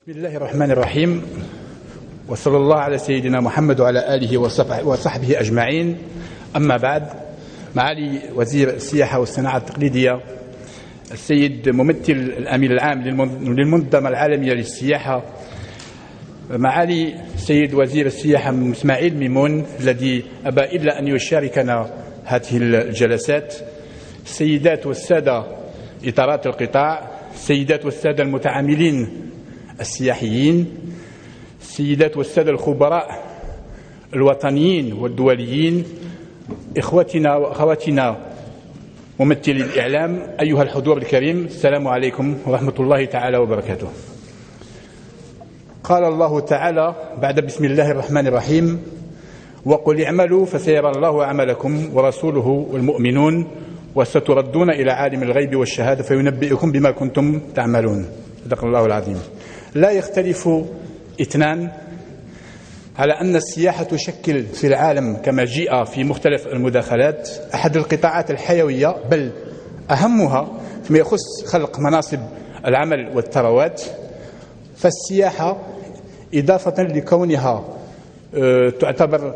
بسم الله الرحمن الرحيم، وصلى الله على سيدنا محمد وعلى آله وصحبه أجمعين. أما بعد، معالي وزير السياحة والصناعة التقليدية، السيد ممثل الأمين العام للمنظمة العالمية للسياحة، معالي السيد وزير السياحة إسماعيل ميمون الذي أبى إلا أن يشاركنا هذه الجلسات، السيدات والسادة إطارات القطاع، السيدات والسادة المتعاملين السياحيين، السيدات والسادة الخبراء الوطنيين والدوليين، إخوتنا وأخواتنا ممثلي الإعلام، أيها الحضور الكريم، السلام عليكم ورحمة الله تعالى وبركاته. قال الله تعالى بعد بسم الله الرحمن الرحيم: وقل اعملوا فسيرى الله عملكم ورسوله والمؤمنون وستردون إلى عالم الغيب والشهادة فينبئكم بما كنتم تعملون. صدق الله العظيم. لا يختلف اثنان على أن السياحة تشكل في العالم كما جاء في مختلف المداخلات أحد القطاعات الحيوية، بل أهمها فيما يخص خلق مناصب العمل والثروات. فالسياحة إضافة لكونها تعتبر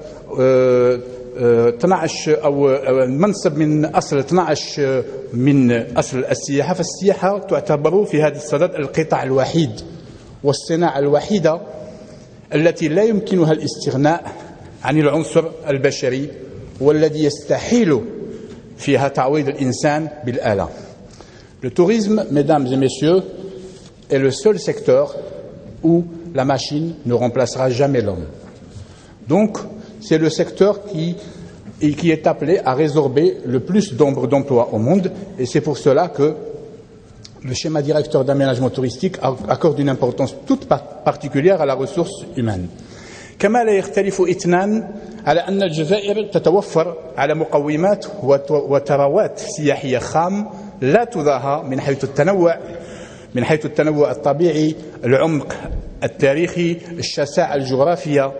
12 أو منصب من أصل 12 من أصل السياحة، فالسياحة تعتبر في هذا الصدد القطاع الوحيد والصناعة الوحيدة التي لا يمكنها الاستغناء عن العنصر البشري، والذي يستحيل فيها تعويض الإنسان بالآلة. Le tourisme, mesdames et messieurs, est le seul secteur où la machine ne remplacera jamais l'homme. Donc, c'est le secteur qui est appelé à résorber le plus d'ombres d'emplois au monde, et c'est pour cela que le schéma directeur d'aménagement touristique accorde une importance toute particulière à la ressource humaine. كما لا يختلف اثنان على أن الجزائر تتوفر على مقومات وثروات سياحية خام لا تضاهى من حيث التنوع الطبيعي، العمق التاريخي، الشاسعة الجغرافية،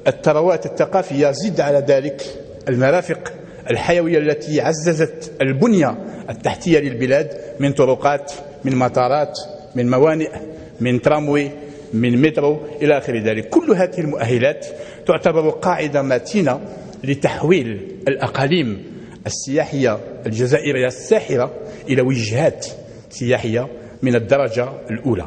الثروات الثقافية، زد على ذلك المرافق الحيوية التي عززت البنية التحتية للبلاد من طرقات، من مطارات، من موانئ، من تراموي، من مترو إلى آخر ذلك. كل هذه المؤهلات تعتبر قاعدة متينة لتحويل الأقاليم السياحية الجزائرية الساحرة إلى وجهات سياحية من الدرجة الأولى.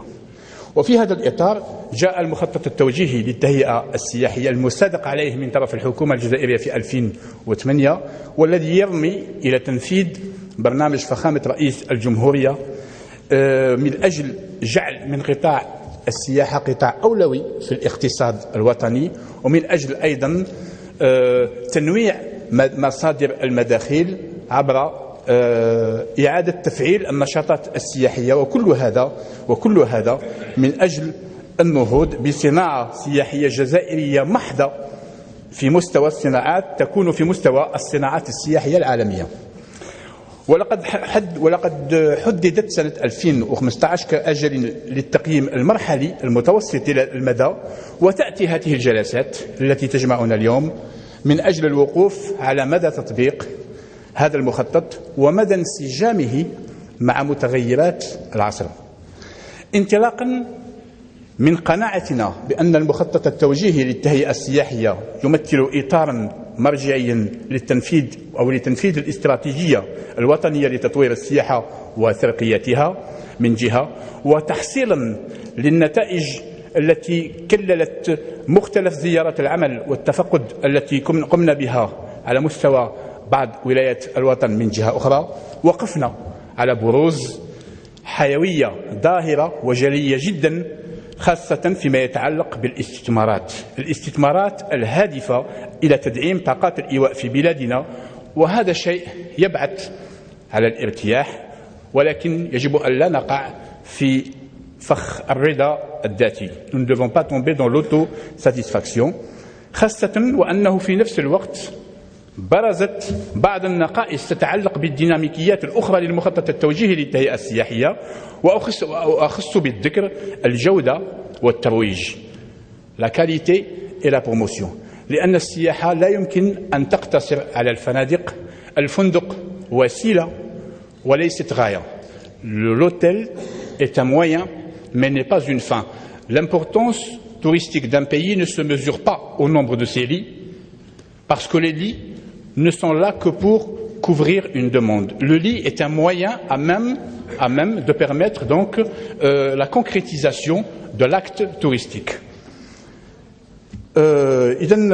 وفي هذا الإطار جاء المخطط التوجيهي للتهيئة السياحية المصادق عليه من طرف الحكومة الجزائرية في 2008، والذي يرمي إلى تنفيذ برنامج فخامة رئيس الجمهورية من أجل جعل من قطاع السياحة قطاع أولوي في الاقتصاد الوطني، ومن أجل أيضا تنويع مصادر المداخيل عبر إعادة تفعيل النشاطات السياحية، وكل هذا من أجل النهوض بصناعة سياحية جزائرية محضة في مستوى الصناعات تكون في مستوى الصناعات السياحية العالمية. ولقد حددت سنة 2015 كأجل للتقييم المرحلي المتوسط إلى المدى، وتأتي هذه الجلسات التي تجمعنا اليوم من أجل الوقوف على مدى تطبيق هذا المخطط ومدى انسجامه مع متغيرات العصر. انطلاقا من قناعتنا بأن المخطط التوجيهي للتهيئة السياحية يمثل إطارا مرجعيا لتنفيذ الاستراتيجية الوطنية لتطوير السياحة وترقيتها من جهة، وتحصيلا للنتائج التي كللت مختلف زيارات العمل والتفقد التي قمنا بها على مستوى بعض ولايات الوطن من جهة أخرى، وقفنا على بروز حيوية ظاهرة وجلية جدا، خاصة فيما يتعلق الاستثمارات الهادفة إلى تدعيم طاقات الإيواء في بلادنا. وهذا شيء يبعث على الارتياح، ولكن يجب أن لا نقع في فخ الرضا الذاتي. Nous ne devons pas tomber dans l'autosatisfaction، خاصة وأنه في نفس الوقت برزت بعض النقائص تتعلق بالديناميكيات الأخرى للمخطط التوجيهي للتهيئة السياحية، وأخص بالذكر الجودة والترويج، la qualité et la promotion. لأن السياحة لا يمكن أن تقتصر على الفنادق. الفندق وسيلة وليست غاية. L'hôtel est un moyen mais n'est pas une fin. L'importance touristique d'un pays ne se mesure pas au nombre de ses lits, parce que les lits ne sont là que pour couvrir une demande. Le lit est un moyen à même de permettre donc la concrétisation de l'acte touristique. إذن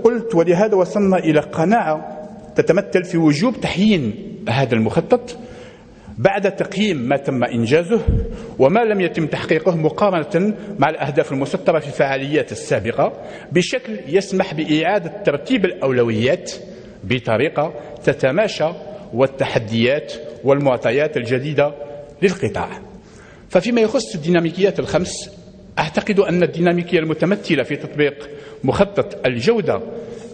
قلت ولهذا وصلنا إلى قناعة تتمثل في وجوب تحيين هذا المخطط بعد تقييم ما تم إنجازه وما لم يتم تحقيقه مقارنة مع الأهداف المسطرة في الفعاليات السابقة بشكل يسمح بإعادة ترتيب الأولويات بطريقة تتماشى والتحديات والمعطيات الجديدة للقطاع. ففيما يخص الديناميكيات الخمس، أعتقد أن الديناميكية المتمثلة في تطبيق مخطط الجودة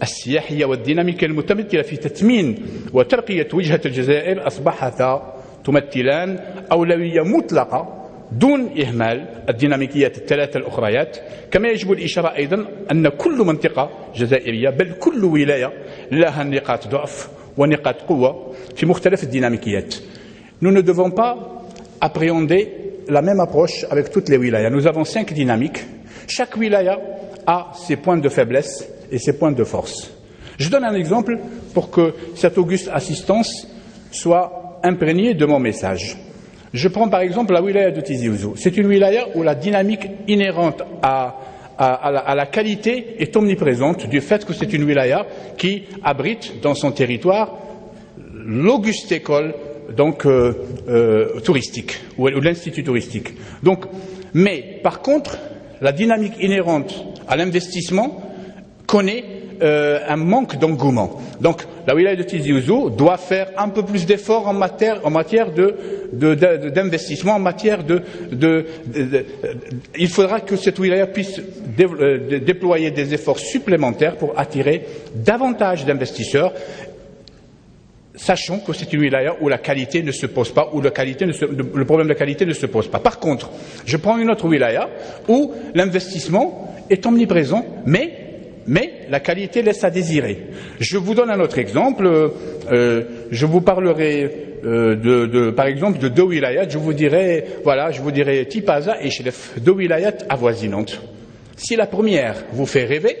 السياحية والديناميكية المتمثلة في تثمين وترقية وجهة الجزائر أصبحتا تمثلان أولوية مطلقة دون إهمال الديناميكيات الثلاثة الأخريات. كما يجب الإشارة أيضا أن كل منطقة جزائرية بل كل ولاية لها نقاط ضعف ونقاط قوة في مختلف الديناميكيات. Nous ne devons pas appréhender la même approche avec toutes les wilayas. Nous avons 5 dynamiques. Chaque wilaya a ses points de faiblesse et ses points de force. Je donne un exemple pour que cette auguste assistance soit imprégnée de mon message. Je prends par exemple la wilaya de Tizi Ouzou. C'est une wilaya où la dynamique inhérente à la qualité est omniprésente du fait que c'est une wilaya qui abrite dans son territoire l'auguste école donc touristique ou l'institut touristique. Donc, mais par contre, la dynamique inhérente à l'investissement connaît un manque d'engouement. Donc, la wilaya de Tizi Ouzou doit faire un peu plus d'efforts en matière d'investissement, en matière il faudra que cette wilaya puisse déployer des efforts supplémentaires pour attirer davantage d'investisseurs, sachant que c'est une wilaya où la qualité ne se pose pas, où le problème de qualité ne se pose pas. Par contre, je prends une autre wilaya où l'investissement est omniprésent, mais la qualité laisse à désirer. Je vous donne un autre exemple. Je vous parlerai par exemple de 2 wilayats. Je vous dirai Tipaza et Chlef, 2 wilayats avoisinantes. Si la première vous fait rêver,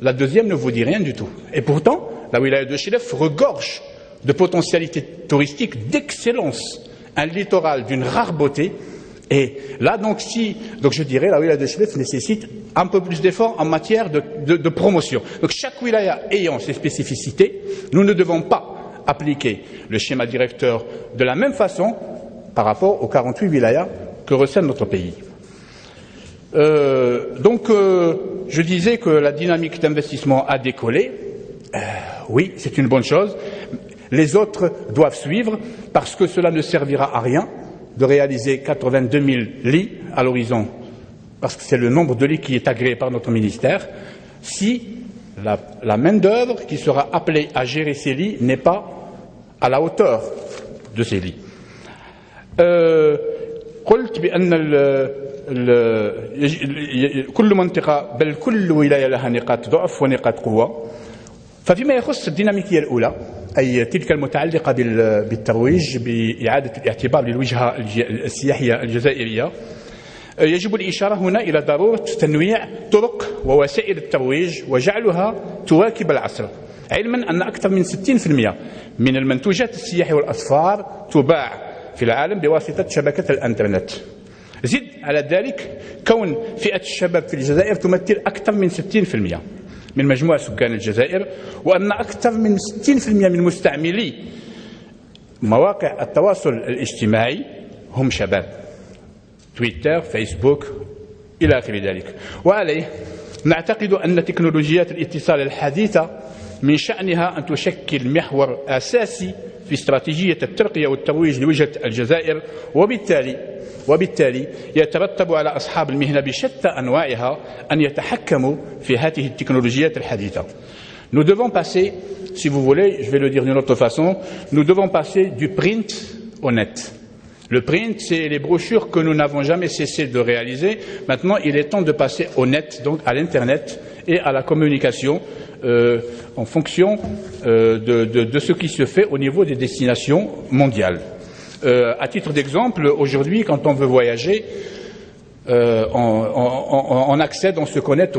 la deuxième ne vous dit rien du tout. Et pourtant, la wilaya de Chlef regorge de potentialités touristiques d'excellence, un littoral d'une rare beauté. Et là, donc je dirais, la wilaya de Chlef nécessite un peu plus d'efforts en matière de promotion. Donc, chaque wilaya ayant ses spécificités, nous ne devons pas appliquer le schéma directeur de la même façon par rapport aux 48 wilayas que recèle notre pays. Je disais que la dynamique d'investissement a décollé. Oui, c'est une bonne chose. Les autres doivent suivre parce que cela ne servira à rien de réaliser 82 000 lits à l'horizon, parce que c'est le nombre de lits qui est agréé par notre ministère, si la main-d'œuvre qui sera appelée à gérer ces lits n'est pas à la hauteur de ces lits. قلت بأن كل منطقة بل كل ولاية لها نقاط ضعف ونقاط قوة. ففيما يخص الديناميكية الأولى أي تلك المتعلقة بالترويج بإعادة الاعتبار للوجهة السياحية الجزائرية، يجب الإشارة هنا إلى ضرورة تنويع طرق ووسائل الترويج وجعلها تواكب العصر، علما أن أكثر من 60% من المنتوجات السياحية والأسفار تباع في العالم بواسطة شبكة الإنترنت. زد على ذلك كون فئة الشباب في الجزائر تمثل أكثر من 60% من مجموع سكان الجزائر، وأن أكثر من 60% من مستعملي مواقع التواصل الاجتماعي هم شباب، تويتر، فيسبوك إلى آخر ذلك. وعليه نعتقد أن تكنولوجيات الاتصال الحديثة من شأنها أن تشكل محور أساسي في استراتيجية الترقية والترويج لوجهة الجزائر، وبالتالي يترتب على أصحاب المهنة بشتى أنواعها أن يتحكموا في هذه التكنولوجيات الحديثة. Nous devons passer, si vous voulez, je vais le dire d'une autre façon, nous devons passer du print au net. Le print, c'est les brochures que nous n'avons jamais cessé de réaliser. Maintenant, il est temps de passer au net, donc à l'Internet et à la communication en fonction de ce qui se fait au niveau des destinations mondiales. À titre d'exemple, aujourd'hui, quand on veut voyager, on accède, on se connecte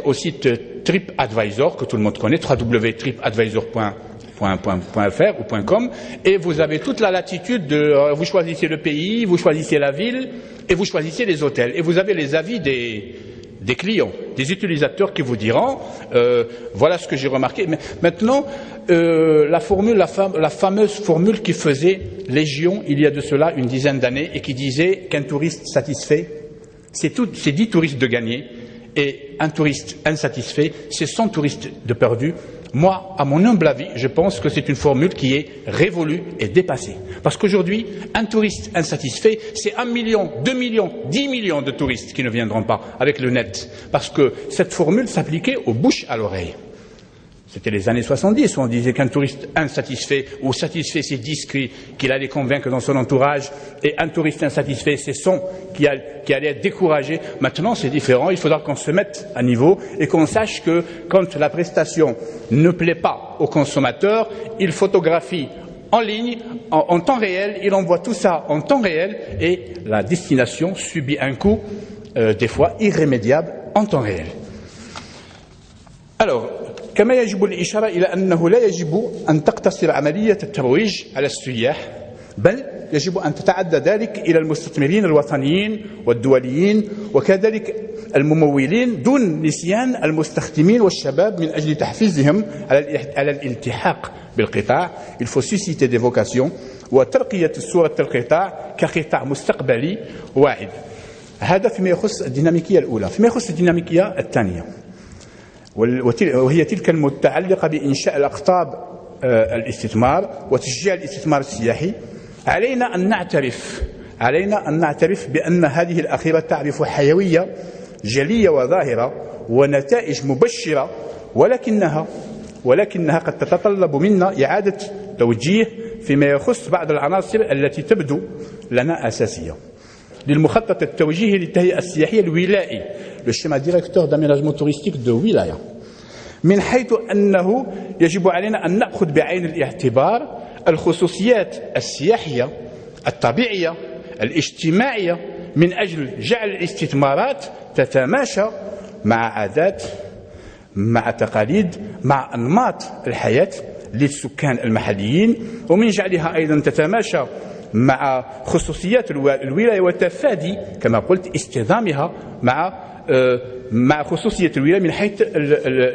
au site TripAdvisor, que tout le monde connaît, www.tripadvisor.fr ou .com, et vous avez toute la latitude vous choisissez le pays, vous choisissez la ville, et vous choisissez les hôtels. Et vous avez les avis des clients, des utilisateurs qui vous diront voilà ce que j'ai remarqué. Mais maintenant, la fameuse formule qui faisait légion il y a de cela une dizaine d'années et qui disait qu'un touriste satisfait, c'est 10 touristes de gagnés, et un touriste insatisfait, c'est 100 touristes de perdus. Moi, à mon humble avis, je pense que c'est une formule qui est révolue et dépassée. Parce qu'aujourd'hui, un touriste insatisfait, c'est 1 million, 2 millions, 10 millions de touristes qui ne viendront pas avec le net. Parce que cette formule s'appliquait aux bouches à l'oreille. C'était les années 70 où on disait qu'un touriste insatisfait ou satisfait, c'est 10 qu'il allait convaincre dans son entourage, et un touriste insatisfait, c'est 100 qui allait être découragé. Maintenant, c'est différent. Il faudra qu'on se mette à niveau et qu'on sache que quand la prestation ne plaît pas au consommateur, il photographie en ligne, en temps réel, il envoie tout ça en temps réel, et la destination subit un coût, des fois irrémédiable, en temps réel. Alors, كما يجب الإشارة إلى أنه لا يجب أن تقتصر عملية الترويج على السياح، بل يجب أن تتعدى ذلك إلى المستثمرين الوطنيين والدوليين وكذلك الممولين، دون نسيان المستخدمين والشباب من أجل تحفيزهم على الالتحاق بالقطاع. Il faut susciter des vocations وترقية صورة القطاع كقطاع مستقبلي واعد. هذا فيما يخص الديناميكية الأولى. فيما يخص الديناميكية الثانية، وهي تلك المتعلقة بإنشاء الأقطاب الاستثمار وتشجيع الاستثمار السياحي، علينا أن نعترف بأن هذه الأخيرة تعرف حيوية جلية وظاهرة ونتائج مبشرة، ولكنها قد تتطلب منا إعادة توجيه فيما يخص بعض العناصر التي تبدو لنا أساسية. للمخطط التوجيهي للتهيئة السياحية الولائي، le schéma directeur d'aménagement touristique de wilaya، من حيث أنه يجب علينا أن نأخذ بعين الاعتبار الخصوصيات السياحية الطبيعية الاجتماعية من أجل جعل الاستثمارات تتماشى مع عادات، مع تقاليد، مع أنماط الحياة للسكان المحليين، ومن جعلها أيضا تتماشى مع خصوصيات الولاية والتفادي كما قلت اصطدامها مع خصوصية الولاية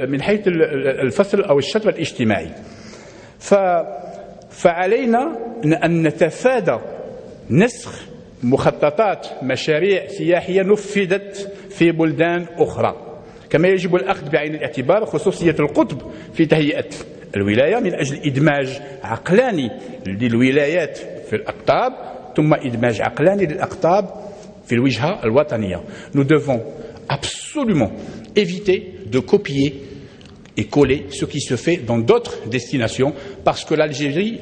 من حيث الفصل أو الشطر الاجتماعي. فعلينا أن نتفادى نسخ مخططات مشاريع سياحية نفذت في بلدان أخرى، كما يجب الأخذ بعين الاعتبار خصوصية القطب في تهيئة الولاية من أجل إدماج عقلاني للولايات في الأقطاب، ثم إدماج عقلاني للأقطاب في الوجهة الوطنية. Nous devons absolument éviter de copier et coller ce qui se fait dans d'autres destinations, parce que l'Algérie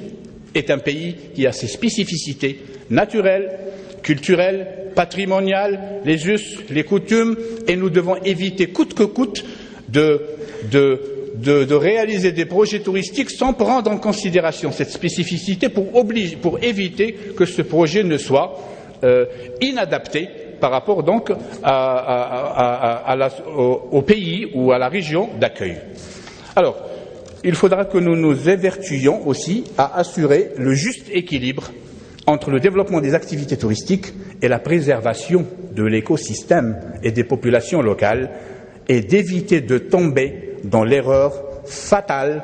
est un pays qui a ses spécificités naturelles, culturelles, patrimoniales, les us, les coutumes, et nous devons éviter coûte que coûte de réaliser des projets touristiques sans prendre en considération cette spécificité pour éviter que ce projet ne soit inadapté par rapport donc au pays ou à la région d'accueil. Alors, il faudra que nous nous évertuions aussi à assurer le juste équilibre entre le développement des activités touristiques et la préservation de l'écosystème et des populations locales, et d'éviter de tomber dans l'erreur fatale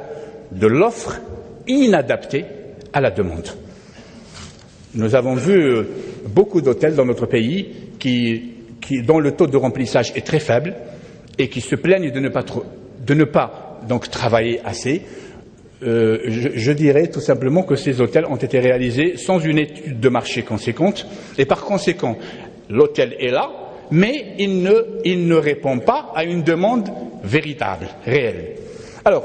de l'offre inadaptée à la demande. Nous avons vu beaucoup d'hôtels dans notre pays dont le taux de remplissage est très faible et qui se plaignent de ne pas donc travailler assez. Je dirais tout simplement que ces hôtels ont été réalisés sans une étude de marché conséquente, et par conséquent, l'hôtel est là, mais il ne répond pas à une demande véritable, réelle. Alors,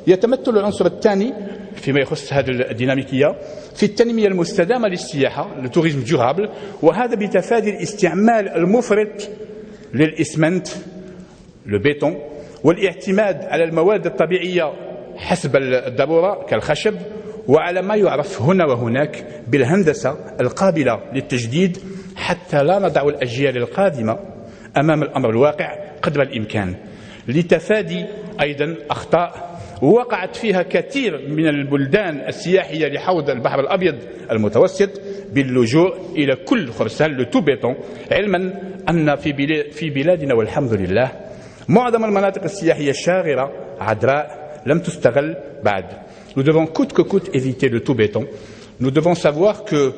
يتمثل العنصر الثاني فيما يخص هذه الديناميكية في التنمية المستدامة للسياحة، التوريزم ديورابل، وهذا بتفادي الاستعمال المفرط للإسمنت، البيتون، والاعتماد على المواد الطبيعية حسب الضرورة كالخشب، وعلى ما يعرف هنا وهناك بالهندسة القابلة للتجديد حتى لا نضع الأجيال القادمة أمام الأمر الواقع قدر الإمكان، لتفادي أيضا أخطاء وقعت فيها كثير من البلدان السياحية لحوض البحر الأبيض المتوسط باللجوء إلى كل خرسان لتو بيتون، علما أن في بلادنا والحمد لله معظم المناطق السياحية الشاغرة عذراء لم تستغل بعد. Nous devons coûte que coûte éviter le tout béton. Nous devons savoir que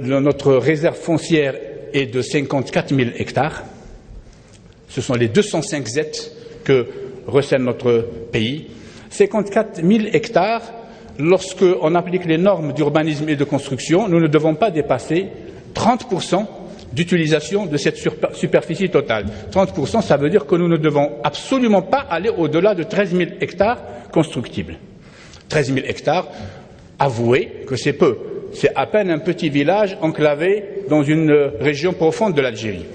notre réserve foncière est de 54 000 hectares. Ce sont les 205 ZET que recèle notre pays. 54 000 hectares, lorsqu'on applique les normes d'urbanisme et de construction, nous ne devons pas dépasser 30% d'utilisation de cette superficie totale. 30%, ça veut dire que nous ne devons absolument pas aller au-delà de 13 000 hectares constructibles. 13 000 hectares, avouez que c'est peu. C'est à peine un petit village enclavé dans une région profonde de l'Algérie.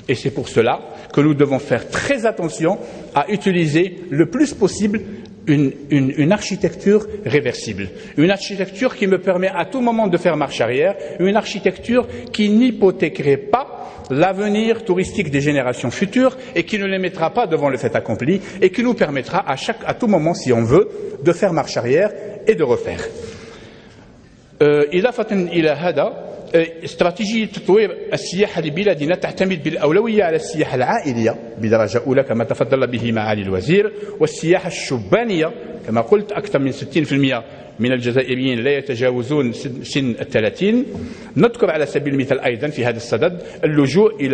Et c'est pour cela que nous devons faire très attention à utiliser le plus possible une architecture réversible, une architecture qui me permet à tout moment de faire marche arrière, une architecture qui n'hypothéquerait pas l'avenir touristique des générations futures et qui ne les mettra pas devant le fait accompli et qui nous permettra à tout moment, si on veut, de faire marche arrière et de refaire. إضافة إلى هذا استراتيجية تطوير السياحة لبلادنا تعتمد بالأولوية على السياحة العائلية بدرجة أولى كما تفضل به معالي الوزير، والسياحة الشبانية كما قلت أكثر من 60% من الجزائريين لا يتجاوزون سن 30. نذكر على سبيل المثال أيضا في هذا الصدد اللجوء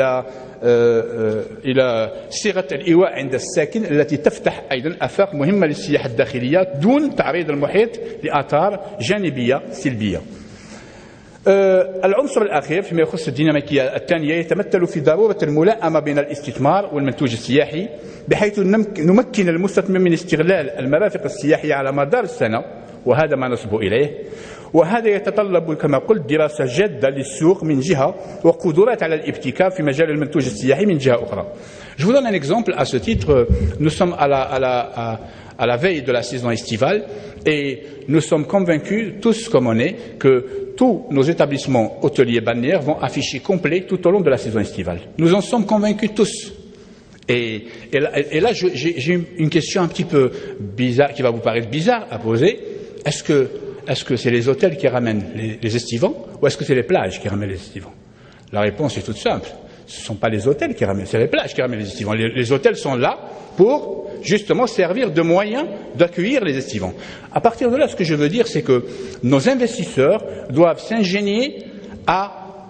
إلى صيغة الإيواء عند الساكن التي تفتح أيضا آفاق مهمة للسياحة الداخلية دون تعريض المحيط لآثار جانبية سلبية. العنصر الأخير فيما يخص الديناميكية الثانية يتمثل في ضرورة الملائمة بين الاستثمار والمنتوج السياحي، بحيث نمكن المستثمر من استغلال المرافق السياحية على مدار السنة، وهذا ما نصب إليه. وهذا يتطلب كما قلت دراسة جادة للسوق من جهة وقدرات على الابتكار في مجال المنتوج السياحي من جهة أخرى. Je vous donne un exemple à ce titre. Nous sommes à la veille de la saison estivale et nous sommes convaincus, tous comme on est, que tous nos établissements hôteliers balnéaires vont afficher complet tout au long de la saison estivale. Nous en sommes convaincus tous. Et là, j'ai une question un petit peu bizarre, qui va vous paraître bizarre à poser. Est-ce que c'est les hôtels qui ramènent les estivants ou est-ce que c'est les plages qui ramènent les estivants? La réponse est toute simple. Ce ne sont pas les hôtels qui ramènent, c'est les plages qui ramènent les estivants. Les hôtels sont là pour justement servir de moyen d'accueillir les estivants. À partir de là, ce que je veux dire, c'est que nos investisseurs doivent s'ingénier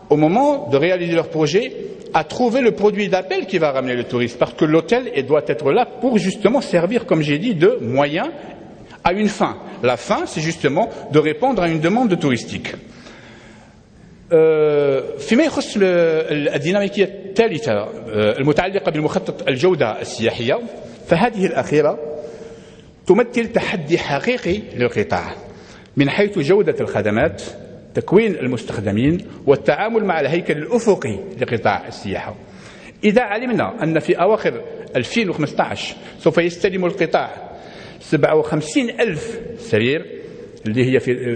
au moment de réaliser leur projet, à trouver le produit d'appel qui va ramener le tourisme. Parce que l'hôtel doit être là pour justement servir, comme j'ai dit, de moyen à une fin. La fin, c'est justement de répondre à une demande touristique. فيما يخص الديناميكية الثالثة المتعلقة بالمخطط الجودة السياحية، فهذه الأخيرة تمثل تحدي حقيقي للقطاع من حيث جودة الخدمات، تكوين المستخدمين، والتعامل مع الهيكل الأفقي لقطاع السياحة. إذا علمنا أن في أواخر 2015 سوف يستلم القطاع 57,000 سرير اللي هي في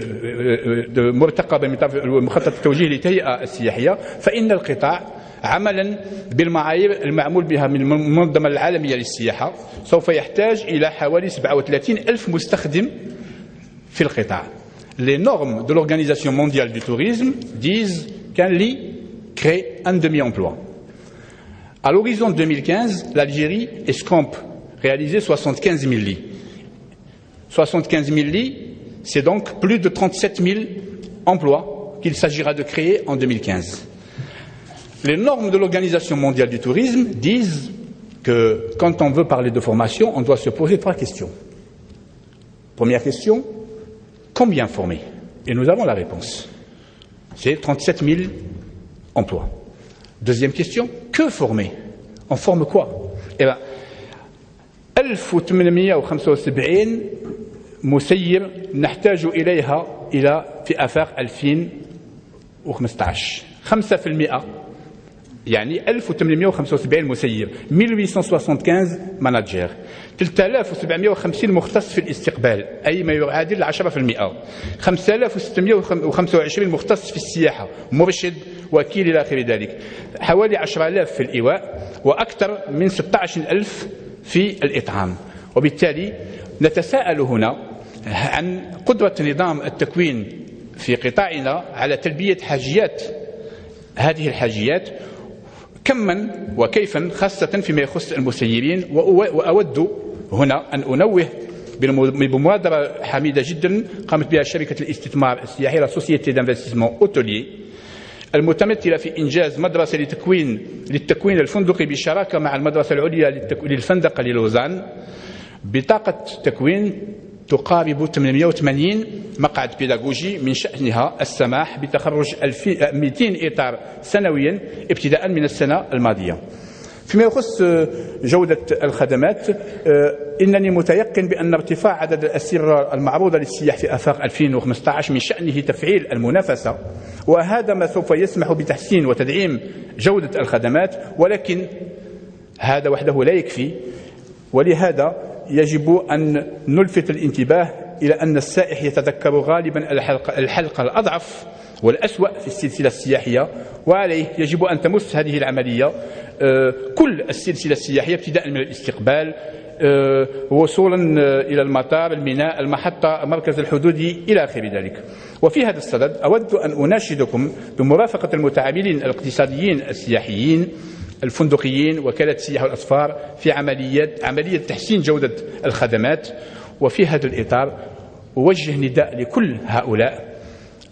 مرتقبة من مخطط التوجيه للتهيئة السياحية، فإن القطاع عملا بالمعايير المعمول بها من المنظمة العالمية للسياحة سوف يحتاج إلى حوالي 37,000 مستخدم في القطاع. Les normes de l'Organisation mondiale du tourisme disent qu'un lit crée un demi-emploi. À l'horizon 2015, l'Algérie escompte réaliser 75 000 lits. 75 000 lits, c'est donc plus de 37 000 emplois qu'il s'agira de créer en 2015. Les normes de l'Organisation mondiale du tourisme disent que quand on veut parler de formation, on doit se poser 3 questions. Première question, combien former? Et nous avons la réponse. C'est 37 000 emplois. Deuxième question, que former? On forme quoi? Eh bien, 1875 مسير نحتاج إليها في آفاق 2015. 5% يعني 1875 مسير، 1875 ماناجير، 3750 مختص في الاستقبال أي ما يعادل 10%، 5625 مختص في السياحة، مرشد، وكيل إلى آخر ذلك، حوالي 10000 في الإيواء، وأكثر من 16000 في الإطعام. وبالتالي نتساءل هنا عن قدرة نظام التكوين في قطاعنا على تلبية حاجيات هذه الحاجيات كما وكيفا، خاصة فيما يخص المسيرين. وأود هنا أن أنوه بمبادرة حميدة جدا قامت بها شركة الاستثمار السياحي لا سوسيتي دانفستيسمون اوتوليي، المتمثلة في إنجاز مدرسة للتكوين الفندقي بالشراكة مع المدرسة العليا للفندقة للوزان، بطاقة تكوين تقارب 880 مقعد بيداغوجي من شأنها السماح بتخرج 200 إطار سنويا ابتداء من السنة الماضية. فيما يخص جودة الخدمات، إنني متيقن بأن ارتفاع عدد الأسرة المعروضة للسياح في آفاق 2015 من شأنه تفعيل المنافسة، وهذا ما سوف يسمح بتحسين وتدعيم جودة الخدمات، ولكن هذا وحده لا يكفي. ولهذا يجب أن نلفت الانتباه إلى أن السائح يتذكر غالبا الحلقة الأضعف والأسوأ في السلسلة السياحية، وعليه يجب أن تمس هذه العملية كل السلسلة السياحية ابتداء من الاستقبال وصولا إلى المطار، الميناء، المحطة، مركز الحدودي إلى آخر ذلك. وفي هذا الصدد أود أن أناشدكم بمرافقة المتعاملين الاقتصاديين السياحيين الفندقيين وكالة السياحة والأسفار في عملية تحسين جودة الخدمات. وفي هذا الإطار أوجه نداء لكل هؤلاء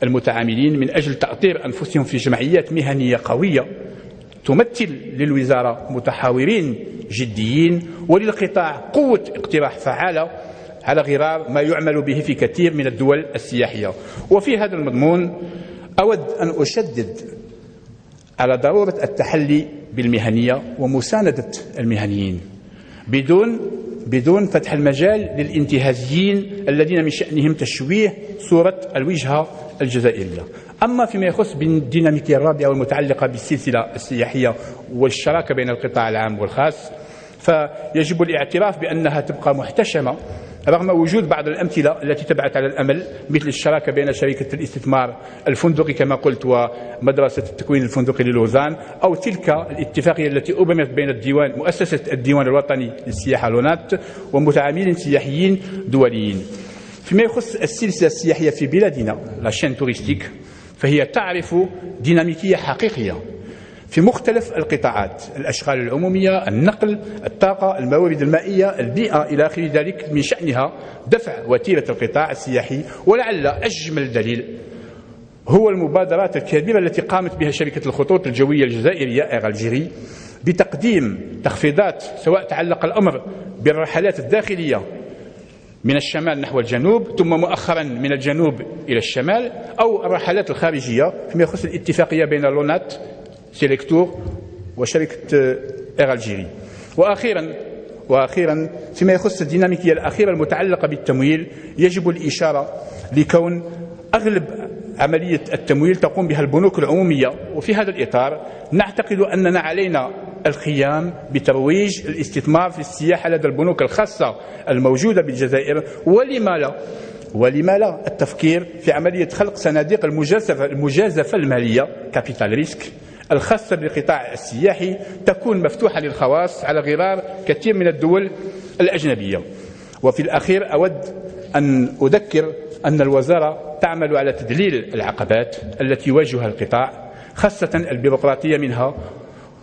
المتعاملين من أجل تأطير أنفسهم في جمعيات مهنية قوية تمثل للوزارة متحاورين جديين، وللقطاع قوة اقتراح فعالة على غرار ما يعمل به في كثير من الدول السياحية. وفي هذا المضمون أود أن أشدد على ضرورة التحلي بالمهنية ومساندة المهنيين بدون فتح المجال للانتهازيين الذين من شأنهم تشويه صورة الوجهة الجزائرية. أما فيما يخص بالديناميكية الرابعة والمتعلقة بالسلسلة السياحية والشراكة بين القطاع العام والخاص، فيجب الاعتراف بأنها تبقى محتشمة رغم وجود بعض الأمثلة التي تبعث على الأمل، مثل الشراكة بين شركة الاستثمار الفندقي كما قلت ومدرسة التكوين الفندقي للوزان، أو تلك الاتفاقية التي أبرمت بين مؤسسة الديوان الوطني للسياحة لونات ومتعاملين سياحيين دوليين. فيما يخص السلسلة السياحية في بلادنا لاشين توريستيك، فهي تعرف ديناميكية حقيقية في مختلف القطاعات، الأشغال العمومية، النقل، الطاقة، الموارد المائية، البيئة إلى آخر ذلك، من شأنها دفع وتيرة القطاع السياحي. ولعل أجمل دليل هو المبادرات الكبيرة التي قامت بها شركة الخطوط الجوية الجزائرية إير ألجيري بتقديم تخفيضات، سواء تعلق الأمر بالرحلات الداخلية من الشمال نحو الجنوب، ثم مؤخرا من الجنوب إلى الشمال، أو الرحلات الخارجية فيما يخص الاتفاقية بين لونات سيليكتور وشركة إير ألجيري. وأخيرا فيما يخص الديناميكية الأخيرة المتعلقة بالتمويل، يجب الإشارة لكون أغلب عملية التمويل تقوم بها البنوك العمومية، وفي هذا الإطار نعتقد أننا علينا القيام بترويج الاستثمار في السياحة لدى البنوك الخاصة الموجودة بالجزائر. ولما لا التفكير في عملية خلق صناديق المجازفة المالية كابيتال ريسك الخاصة بالقطاع السياحي، تكون مفتوحة للخواص على غرار كثير من الدول الأجنبية. وفي الأخير أود أن أذكر أن الوزارة تعمل على تذليل العقبات التي يواجهها القطاع، خاصة البيروقراطية منها،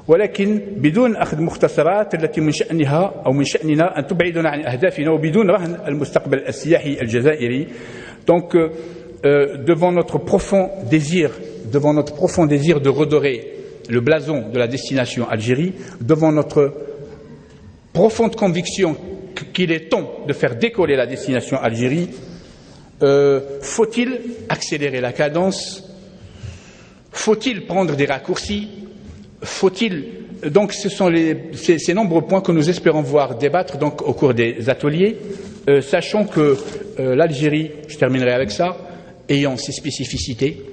ولكن بدون أخذ مختصرات التي من شأنها أو من شأننا أن تبعدنا عن أهدافنا، وبدون رهن المستقبل السياحي الجزائري. Donc, devant notre profond désir de redorer le blason de la destination Algérie, devant notre profonde conviction qu'il est temps de faire décoller la destination Algérie, faut-il accélérer la cadence? Faut-il prendre des raccourcis? Donc ce sont ces nombreux points que nous espérons voir débattre donc au cours des ateliers, sachant que l'Algérie, je terminerai avec ça, ayant ses spécificités,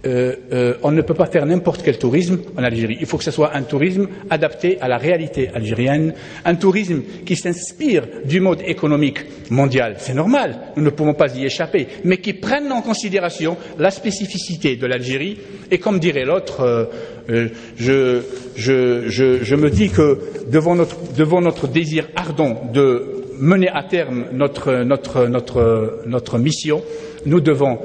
on ne peut pas faire n'importe quel tourisme en Algérie. Il faut que ce soit un tourisme adapté à la réalité algérienne, un tourisme qui s'inspire du mode économique mondial. C'est normal, nous ne pouvons pas y échapper, mais qui prenne en considération la spécificité de l'Algérie. Et comme dirait l'autre, je me dis que devant notre désir ardent de mener à terme notre mission, nous devons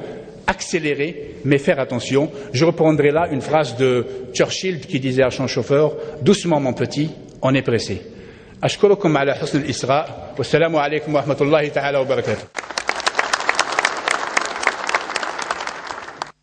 accélérer, mais faire attention. Je reprendrai là une phrase de Churchill qui disait à son chauffeur: doucement mon petit, on est pressé. أشكركم على حسن الإصغاء والسلام عليكم ورحمة الله تعالى وبركاته.